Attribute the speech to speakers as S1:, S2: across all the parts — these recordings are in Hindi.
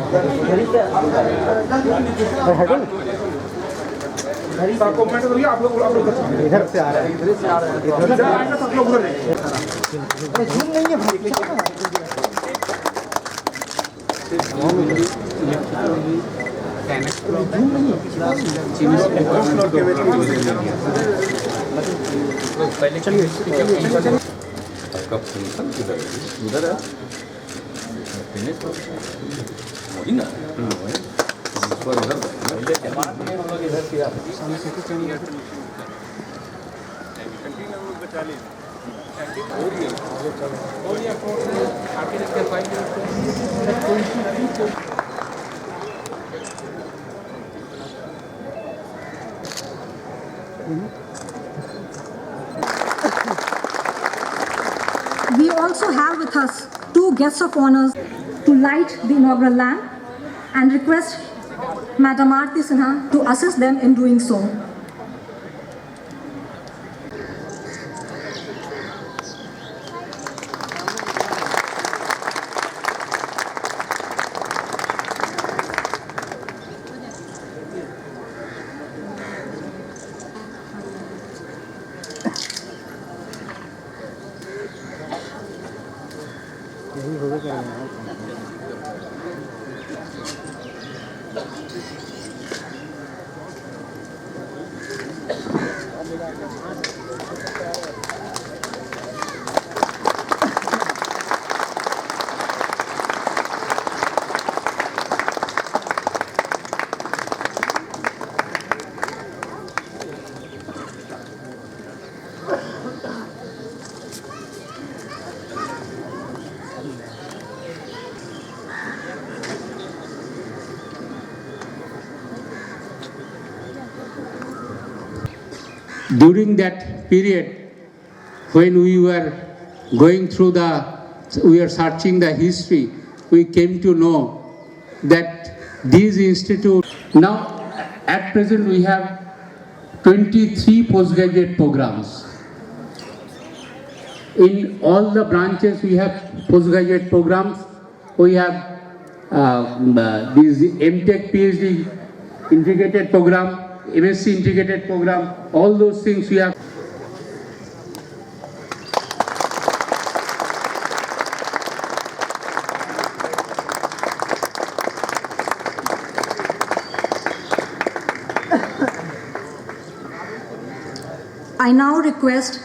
S1: इधर से आ रहा है, इधर से आ रहा है, इधर आएगा सब लोग उधर झूम नहीं है भाई,
S2: आपका फंक्शन किधर है? उधर है वही ना, इस बार उधर
S3: We also have with us two guests of honors to light the inaugural lamp and request Madam Aarti Sinha to assist them in doing so.
S4: During that period, when we were going through we are searching the history, we came to know that these institutes, now at present we have 23 postgraduate programs. In all the branches we have postgraduate programs. We have these MTech, PhD integrated program, MSc integrated program, all those things we have.
S3: I now request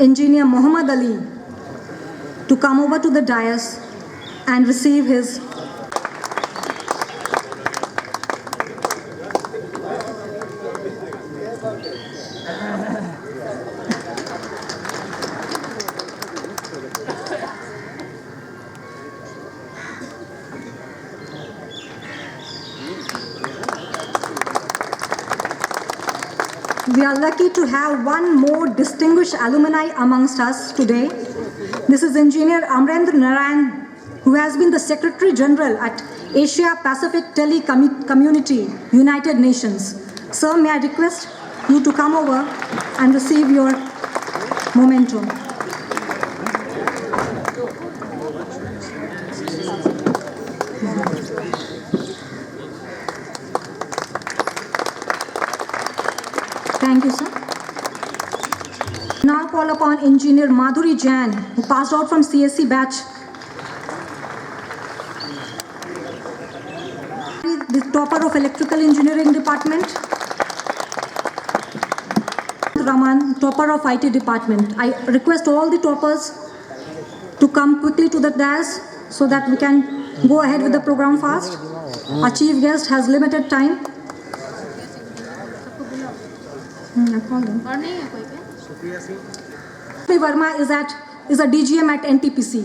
S3: Engineer Muhammad Ali to come over to the dais and receive his We are lucky to have one more distinguished alumni amongst us today. This is Engineer Amrendra Narayan, who has been the Secretary General at Asia Pacific Telecommunity, United Nations. Sir, may I request you to come over and receive your memento. Thank you, sir. Now call upon Engineer Madhuri Jain, who passed out from CSC batch. The topper of Electrical Engineering Department. Raman, topper of IT Department. I request all the toppers to come quickly to the dais so that we can go ahead with the program fast. Our chief guest has limited time. Verma is a DGM at NTPC.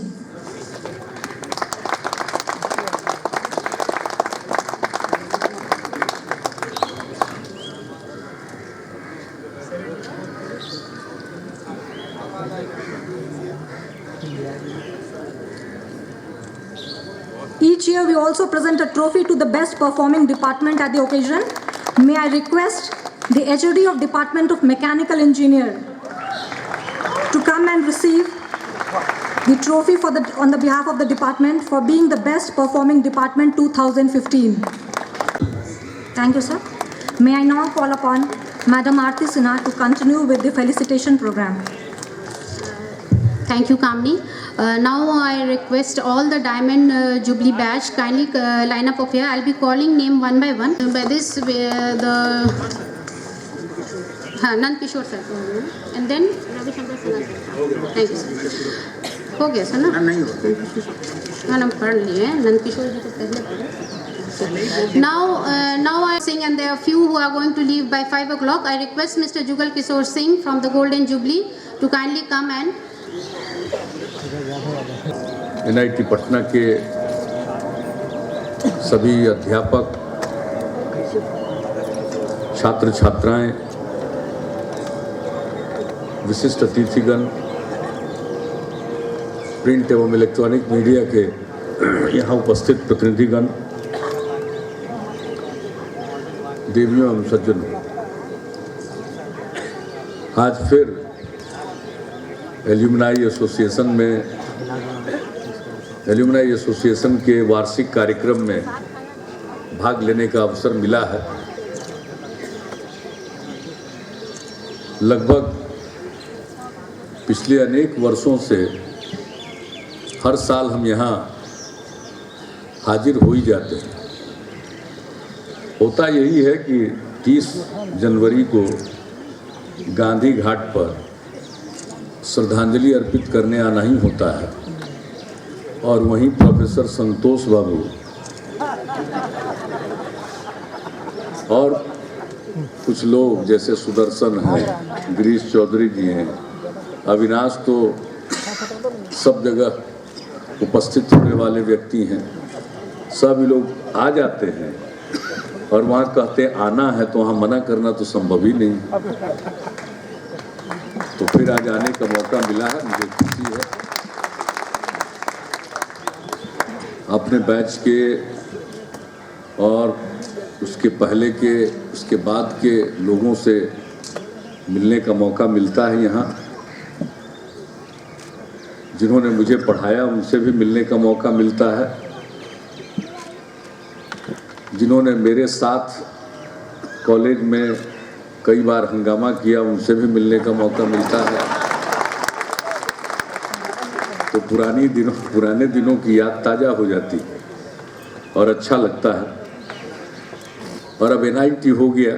S3: Each year we also present a trophy to the best performing department at the occasion. May I request the HOD of Department of Mechanical Engineer to come and receive the trophy on the behalf of the department for being the best performing department 2015. Thank you, sir. May I now call upon Madam Aarti Sinha to continue with the felicitation program.
S5: Thank you, Kamini. Now I request all the Diamond Jubilee Badge kindly line up of here. I'll be calling name one by one. By this, Nand Kishore sir, and then Ravi Shankar Sinha sir. Thank you, sir. हो गया सर ना? नहीं हो गया। हम पढ़ लिए नंद किशोर जी को पहले पढ़े। Now I sing, and there are few who are going to leave by 5 o'clock. I request Mr. Jugal Kishore Singh from the Golden Jubilee to kindly come and
S2: NIT Patna के सभी अध्यापक, छात्र छात्राएं, विशिष्ट अतिथिगण, प्रिंट एवं इलेक्ट्रॉनिक मीडिया के यहाँ उपस्थित प्रतिनिधिगण, देवियों एवं सज्जनों, आज फिर एल्यूमनाई एसोसिएशन के वार्षिक कार्यक्रम में भाग लेने का अवसर मिला है। लगभग पिछले अनेक वर्षों से हर साल हम यहाँ हाजिर हो ही जाते हैं। होता यही है कि 30 जनवरी को गांधी घाट पर श्रद्धांजलि अर्पित करने आना ही होता है, और वहीं प्रोफेसर संतोष बाबू और कुछ लोग जैसे सुदर्शन हैं, गिरीश चौधरी जी हैं, अविनाश तो सब जगह उपस्थित होने वाले व्यक्ति हैं, सभी लोग आ जाते हैं और वहाँ कहते आना है, तो वहाँ मना करना तो संभव ही नहीं। तो फिर आज आने का मौका मिला है, मुझे खुशी है। अपने बैच के और उसके पहले के, उसके बाद के लोगों से मिलने का मौका मिलता है यहाँ। जिन्होंने मुझे पढ़ाया उनसे भी मिलने का मौका मिलता है। जिन्होंने मेरे साथ कॉलेज में कई बार हंगामा किया उनसे भी मिलने का मौका मिलता है। तो पुराने दिनों की याद ताज़ा हो जाती और अच्छा लगता है। और अब NIT हो गया,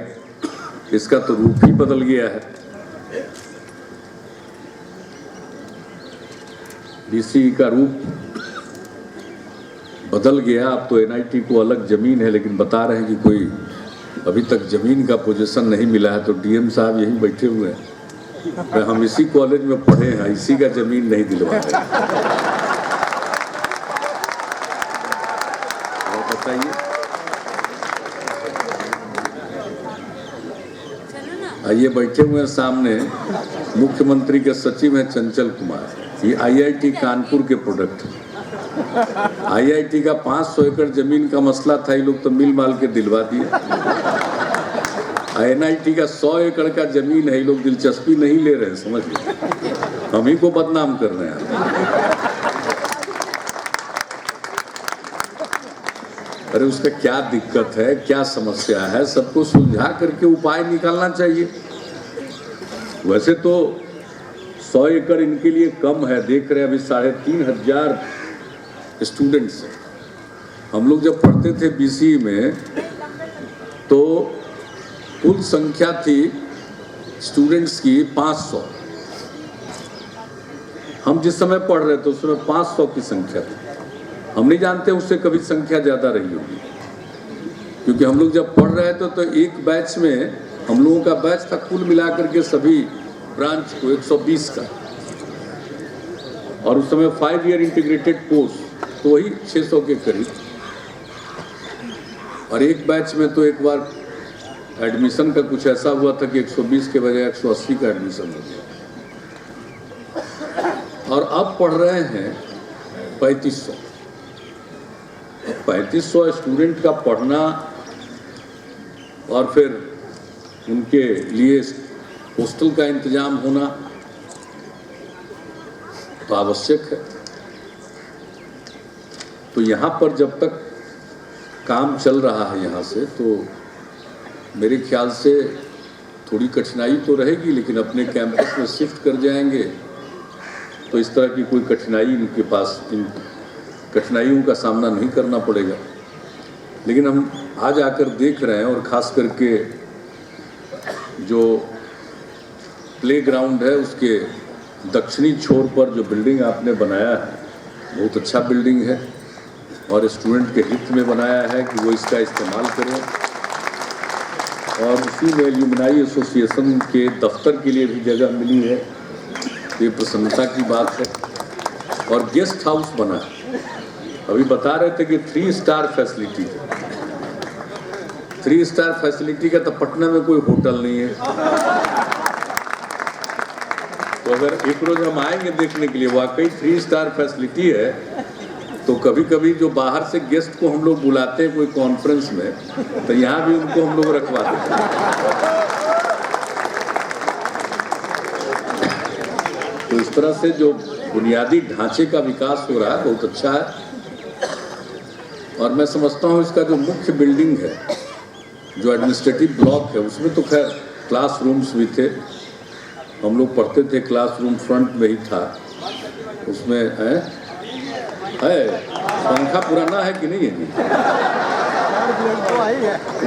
S2: इसका तो रूप ही बदल गया है। BCE का रूप बदल गया। अब तो NIT को अलग ज़मीन है, लेकिन बता रहे हैं कि कोई अभी तक ज़मीन का पोजीशन नहीं मिला है। तो DM साहब यहीं बैठे हुए हैं, हम इसी कॉलेज में पढ़े हैं, इसी का ज़मीन नहीं दिलवा रहे। बताइए, आइए बैठे हुए हैं सामने मुख्यमंत्री के सचिव हैं चंचल कुमार। ये IIT कानपुर के प्रोडक्ट है। IIT का 500 एकड़ जमीन का मसला था, ये लोग तो मिल माल के दिलवा दिए। NIT का 100 एकड़ का जमीन है, ये लोग दिलचस्पी नहीं ले रहे हैं, समझ लो, हम ही को बदनाम कर रहे हैं। अरे उसका क्या दिक्कत है, क्या समस्या है, सबको सुलझा करके उपाय निकालना चाहिए। वैसे तो 100 एकड़ इनके लिए कम है, देख रहे हैं अभी 3500 स्टूडेंट्स हैं। हम लोग जब पढ़ते थे BCE में तो कुल संख्या थी स्टूडेंट्स की 500। हम जिस समय पढ़ रहे थे उसमें 500 की संख्या थी। हम नहीं जानते उससे कभी संख्या ज़्यादा रही होगी, क्योंकि हम लोग जब पढ़ रहे थे तो एक बैच में, हम लोगों का बैच था कुल मिलाकर के सभी ब्रांच को 120 का, और उस समय 5 ईयर इंटीग्रेटेड कोर्स तो वही 600 के करीब। और एक बैच में तो एक बार एडमिशन का कुछ ऐसा हुआ था कि 120 के बजाय 180 का एडमिशन हो गया। और अब पढ़ रहे हैं 3500। 3500 स्टूडेंट का पढ़ना और फिर उनके लिए हॉस्टल का इंतजाम होना तो आवश्यक है। तो यहाँ पर जब तक काम चल रहा है यहाँ से, तो मेरे ख्याल से थोड़ी कठिनाई तो रहेगी, लेकिन अपने कैंपस में शिफ्ट कर जाएंगे तो इस तरह की कोई कठिनाई इनके पास, इन कठिनाइयों का सामना नहीं करना पड़ेगा। लेकिन हम आज आकर देख रहे हैं, और ख़ास करके जो प्लेग्राउंड है उसके दक्षिणी छोर पर जो बिल्डिंग आपने बनाया है, बहुत अच्छा बिल्डिंग है और स्टूडेंट के हित में बनाया है कि वो इसका इस्तेमाल करें। और उसी में एल्यूमिनाई एसोसिएशन के दफ्तर के लिए भी जगह मिली है, ये प्रसन्नता की बात है। और गेस्ट हाउस बना है, अभी बता रहे थे कि 3 स्टार फैसिलिटी है। 3 स्टार फैसिलिटी का तो पटना में कोई होटल नहीं है। तो अगर एक रोज हम आएंगे देखने के लिए, वाकई 3 स्टार फैसिलिटी है, तो कभी कभी जो बाहर से गेस्ट को हम लोग बुलाते हैं कोई कॉन्फ्रेंस में, तो यहाँ भी उनको हम लोग रखवा देते हैं। तो इस तरह से जो बुनियादी ढांचे का विकास हो रहा है बहुत अच्छा है। और मैं समझता हूँ इसका जो मुख्य बिल्डिंग है, जो एडमिनिस्ट्रेटिव ब्लॉक है, उसमें तो खैर क्लासरूम्स भी थे, हम लोग पढ़ते थे, क्लासरूम फ्रंट में ही था। उसमें है पंखा पुराना है कि नहीं है?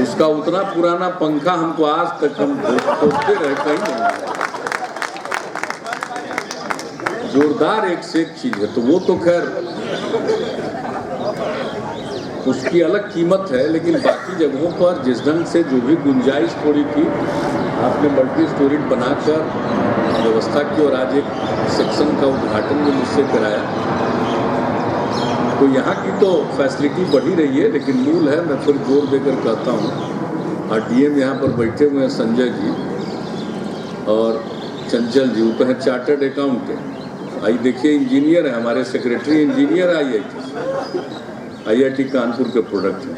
S2: उसका उतना पुराना पंखा हमको आज तक हम खोजते रहे, कहीं नहीं। जोरदार एक से एक चीज है, तो वो तो खैर उसकी अलग कीमत है। लेकिन बाकी जगहों पर जिस ढंग से जो भी गुंजाइश थोड़ी थी, आपने मल्टी स्टोरीड बनाकर व्यवस्था की, और आज एक सेक्शन का उद्घाटन भी मुझसे कराया। तो यहाँ की तो फैसिलिटी बढ़ी रही है, लेकिन मूल है, मैं फिर जोर देकर कहता हूँ। और डीएम यहाँ पर बैठे हुए हैं, संजय जी और चंचल जी, वो तो हैं चार्टर्ड अकाउंटेंट। आई देखिए इंजीनियर है, हमारे सेक्रेटरी इंजीनियर IIT कानपुर के प्रोडक्ट हैं।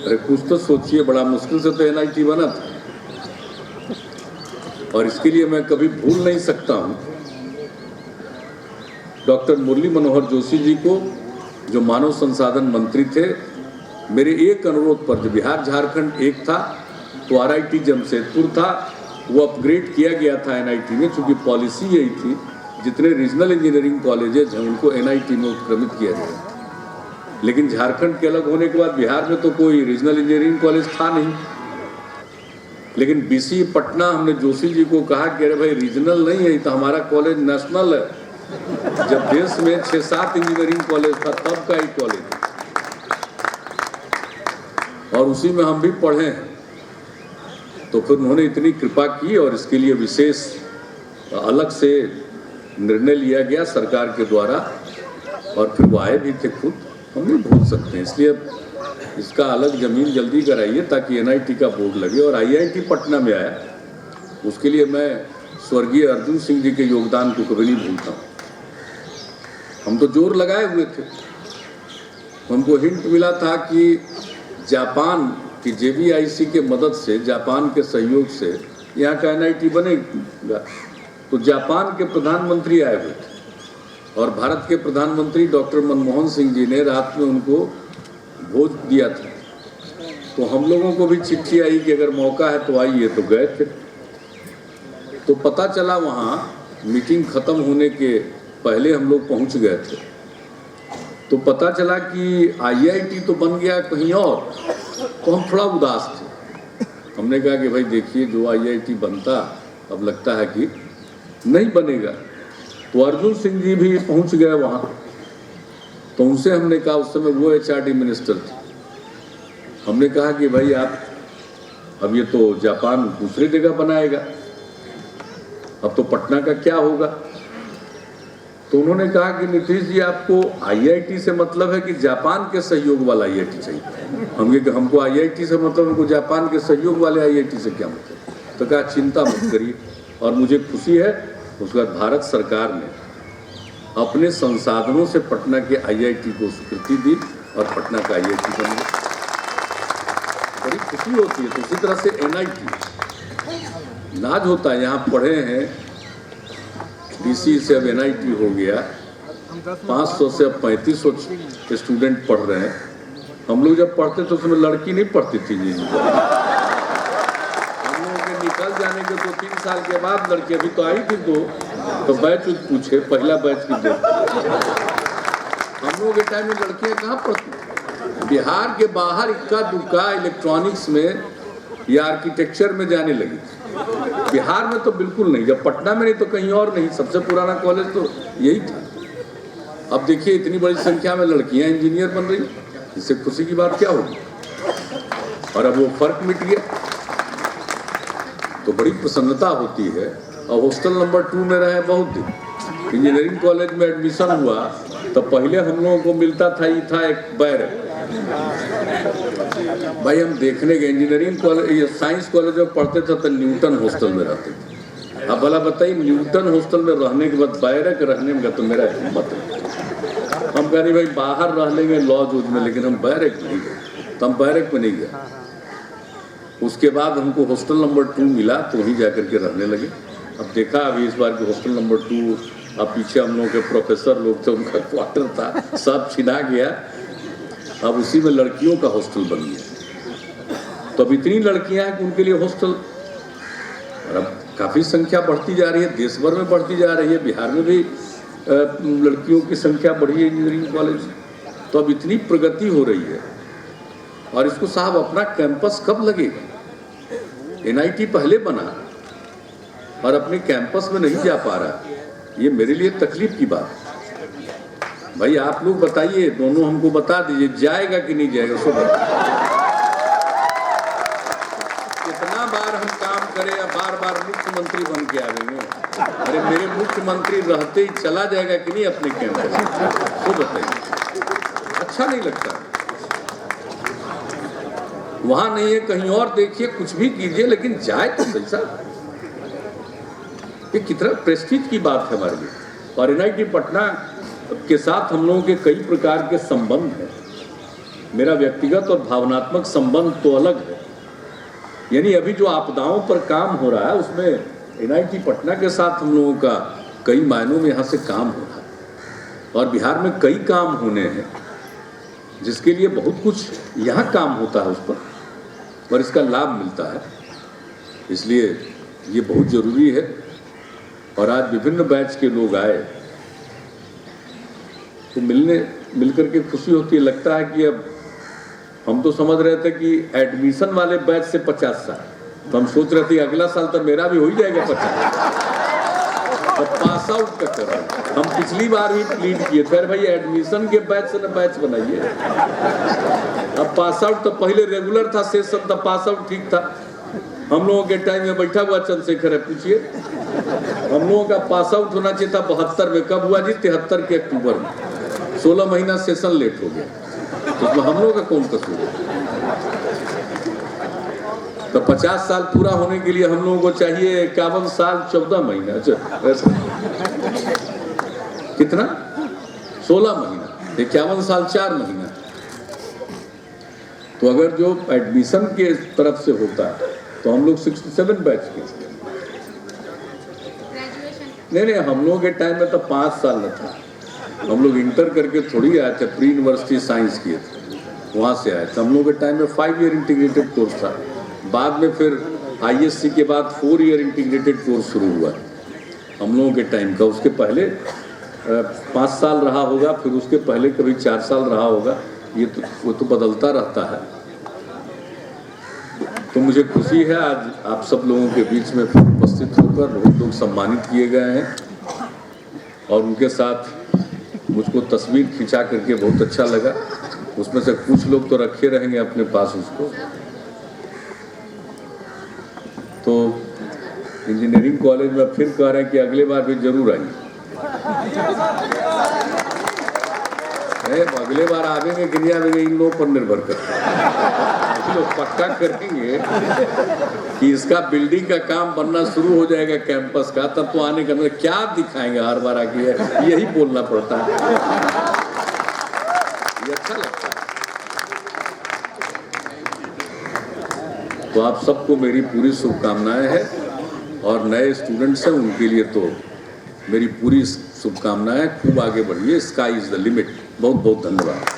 S2: अरे कुछ तो सोचिए, बड़ा मुश्किल से तो NIT बना था। और इसके लिए मैं कभी भूल नहीं सकता हूँ डॉक्टर मुरली मनोहर जोशी जी को, जो मानव संसाधन मंत्री थे। मेरे एक अनुरोध पर, जो बिहार झारखंड एक था तो RIT जमशेदपुर था, वो अपग्रेड किया गया था NIT में, चूँकि पॉलिसी यही थी जितने रीजनल इंजीनियरिंग कॉलेजेज हैं उनको NIT में उत्क्रमित किया जाए। लेकिन झारखंड के अलग होने के बाद बिहार में तो कोई रीजनल इंजीनियरिंग कॉलेज था नहीं। लेकिन BC पटना, हमने जोशी जी को कहा कि अरे भाई रीजनल नहीं है, तो हमारा कॉलेज नेशनल है। जब देश में 6-7 इंजीनियरिंग कॉलेज था, तब का एक कॉलेज, और उसी में हम भी पढ़े हैं। तो फिर उन्होंने इतनी कृपा की, और इसके लिए विशेष अलग से निर्णय लिया गया सरकार के द्वारा, और फिर वो आए भी थे खुद, हम नहीं भूल सकते हैं। इसलिए इसका अलग जमीन जल्दी कराइए ताकि NIT का बोर्ड लगे। और IIT पटना में आया, उसके लिए मैं स्वर्गीय अर्जुन सिंह जी के योगदान को कभी नहीं भूलता हूँ। हम तो जोर लगाए हुए थे, हमको हिंट मिला था कि जापान की JBIC के मदद से, जापान के सहयोग से यहाँ का NIT बनेगा। तो जापान के प्रधानमंत्री आए हुए थे, और भारत के प्रधानमंत्री डॉक्टर मनमोहन सिंह जी ने रात में उनको भोज दिया था। तो हम लोगों को भी चिट्ठी आई कि अगर मौका है तो आइए, तो गए थे। तो पता चला वहाँ मीटिंग खत्म होने के पहले हम लोग पहुँच गए थे, तो पता चला कि IIT तो बन गया कहीं और। तो हम थोड़ा उदास थे। हमने कहा कि भाई देखिए, जो IIT बनता अब लगता है कि नहीं बनेगा। तो अर्जुन सिंह जी भी पहुंच गए वहाँ, तो उनसे हमने कहा, उस समय वो HRD मिनिस्टर थे, हमने कहा कि भाई आप, अब ये तो जापान दूसरी जगह बनाएगा, अब तो पटना का क्या होगा? तो उन्होंने कहा कि नीतीश जी, आपको IIT से मतलब है कि जापान के सहयोग वाला IIT चाहिए? हमको IIT से मतलब, हमको जापान के सहयोग वाले IIT से क्या मतलब? तो कहा चिंता मत करिए। और मुझे खुशी है, उसके बाद भारत सरकार ने अपने संसाधनों से पटना के IIT को स्वीकृति दी, और पटना का IIT बन गया। बड़ी खुशी होती है। तो उसी तरह से NIT नाज होता है, यहाँ पढ़े हैं, BC से अब NIT हो गया, 500 से अब 3500 स्टूडेंट पढ़ रहे हैं। हम लोग जब पढ़ते तो उसमें लड़की नहीं पढ़ती थी जी। हम लोगों के निकल जाने के 2-3 साल के बाद लड़की, अभी तो आई थी तो बैच पूछे, पहला बैच की दो। हम लोगों के टाइम में लड़कियां कहाँ पढ़ती। बिहार के बाहर इक्का दुक्का इलेक्ट्रॉनिक्स में या आर्किटेक्चर में जाने लगी। बिहार में तो बिल्कुल नहीं, जब पटना में नहीं तो कहीं और नहीं। सबसे पुराना कॉलेज तो यही था। अब देखिए इतनी बड़ी संख्या में लड़कियां इंजीनियर बन रही, इससे खुशी की बात क्या होगी। और अब वो फर्क मिट गया तो बड़ी प्रसन्नता होती है। और हॉस्टल नंबर 2 में रहे बहुत दिन। इंजीनियरिंग कॉलेज में एडमिशन हुआ तो पहले हम लोगों को मिलता था, ये था एक बैरक। भाई हम देखने गए इंजीनियरिंग कॉलेज, साइंस कॉलेज में पढ़ते थे तो न्यूटन हॉस्टल में रहते थे। अब भला बताइए न्यूटन हॉस्टल में रहने के बाद बैरक रहने में तो मेरा हिम्मत है। हम कह रहे भाई बाहर रह लेंगे लॉज में, लेकिन हम बैरक नहीं गए। तो हम बैरक में नहीं गए। उसके बाद हमको हॉस्टल नंबर 2 मिला तो वहीं जाकर के रहने लगे। अब देखा अभी इस बार के हॉस्टल नंबर 2, अब पीछे हम लोगों के प्रोफेसर लोग थे, उनका क्वार्टर था, सब छिना गया। अब उसी में लड़कियों का हॉस्टल बन गया। तो अब इतनी लड़कियां हैं कि उनके लिए हॉस्टल, और अब काफ़ी संख्या बढ़ती जा रही है, देश भर में बढ़ती जा रही है। बिहार में भी लड़कियों की संख्या बढ़ी है इंजीनियरिंग कॉलेज। तो अब इतनी प्रगति हो रही है। और इसको साहब अपना कैंपस कब लगेगा। NIT पहले बना और अपने कैंपस में नहीं जा पा रहा, ये मेरे लिए तकलीफ की बात है। भाई आप लोग बताइए, दोनों हमको बता दीजिए जाएगा कि नहीं जाएगा। सो कितना बार हम काम करें या बार बार मुख्यमंत्री बन के आवेंगे। अरे मेरे मुख्यमंत्री रहते ही चला जाएगा कि नहीं अपने कैंपस। तो बताइए, अच्छा नहीं लगता। वहां नहीं है कहीं और देखिए, कुछ भी कीजिए, लेकिन जाए तो सही साहब। ये कितना प्रेस्टीज की बात है हमारे लिए। और NIT पटना के साथ हम लोगों के कई प्रकार के संबंध हैं। मेरा व्यक्तिगत और भावनात्मक संबंध तो अलग है। यानी अभी जो आपदाओं पर काम हो रहा है उसमें NIT पटना के साथ हम लोगों का कई मायनों में यहाँ से काम हो रहा है। और बिहार में कई काम होने हैं जिसके लिए बहुत कुछ यहाँ काम होता है उस पर, और इसका लाभ मिलता है। इसलिए ये बहुत ज़रूरी है। और आज विभिन्न बैच के लोग आए तो मिलकर के खुशी होती है। लगता है कि अब हम तो समझ रहे थे कि एडमिशन वाले बैच से 50 साल, तो हम सोच रहे थे अगला साल तो मेरा भी हो ही जाएगा 50। तो पास आउट तक कर रहे। हम पिछली बार भी प्लीड किए थे भाई एडमिशन के बैच से न बैच बनाइए। अब पास आउट तो पहले रेगुलर था सेशन, तो पास आउट ठीक था। हम लोगों के टाइम में बैठा हुआ चंद्रशेखर है, पूछिए हम लोगों का पास आउट होना चाहिए था 72 में। कब हुआ जी? 73 के अक्टूबर में। 16 महीना सेशन लेट हो गया, तो उसमें हम लोगों का कौन कसूर है? तो 50 साल पूरा होने के लिए हम लोगों को चाहिए 51 साल 14 महीना। कितना? 16 महीना, 51 साल 4 महीना। तो अगर जो एडमिशन के तरफ से होता है तो हम लोग 67 बैच के। नहीं, हम लोगों के टाइम में तो 5 साल न था। हम लोग इंटर करके थोड़ी आए थे, प्री यूनिवर्सिटी साइंस किए थे, वहाँ से आए थे। हम लोगों के टाइम में 5 ईयर इंटीग्रेटेड कोर्स था। बाद में फिर ISC के बाद 4 ईयर इंटीग्रेटेड कोर्स शुरू हुआ हम लोगों के टाइम का। उसके पहले 5 साल रहा होगा, फिर उसके पहले कभी 4 साल रहा होगा। ये तो वो तो बदलता रहता है। तो मुझे खुशी है आज आप सब लोगों के बीच में फिर उपस्थित होकर बहुत लोग सम्मानित किए गए हैं। और उनके साथ मुझको तस्वीर खिंचा करके बहुत अच्छा लगा। उसमें से कुछ लोग तो रखे रहेंगे अपने पास उसको। तो इंजीनियरिंग कॉलेज में फिर कह रहे हैं कि अगले बार भी जरूर आइए। अगले बार आवेंगे कि नहीं आवेंगे इन लोगों पर निर्भर करता है। लोग पक्का करेंगे कि इसका बिल्डिंग का काम बनना शुरू हो जाएगा कैंपस का, तब तो आने का मतलब क्या दिखाएंगे हर बार आके, यही बोलना पड़ता है। ये अच्छा लगता है। तो आप सबको मेरी पूरी शुभकामनाएं हैं। और नए स्टूडेंट्स हैं उनके लिए तो मेरी पूरी शुभकामनाएं, खूब आगे बढ़िए, स्काई इज द लिमिट। बहुत बहुत धन्यवाद।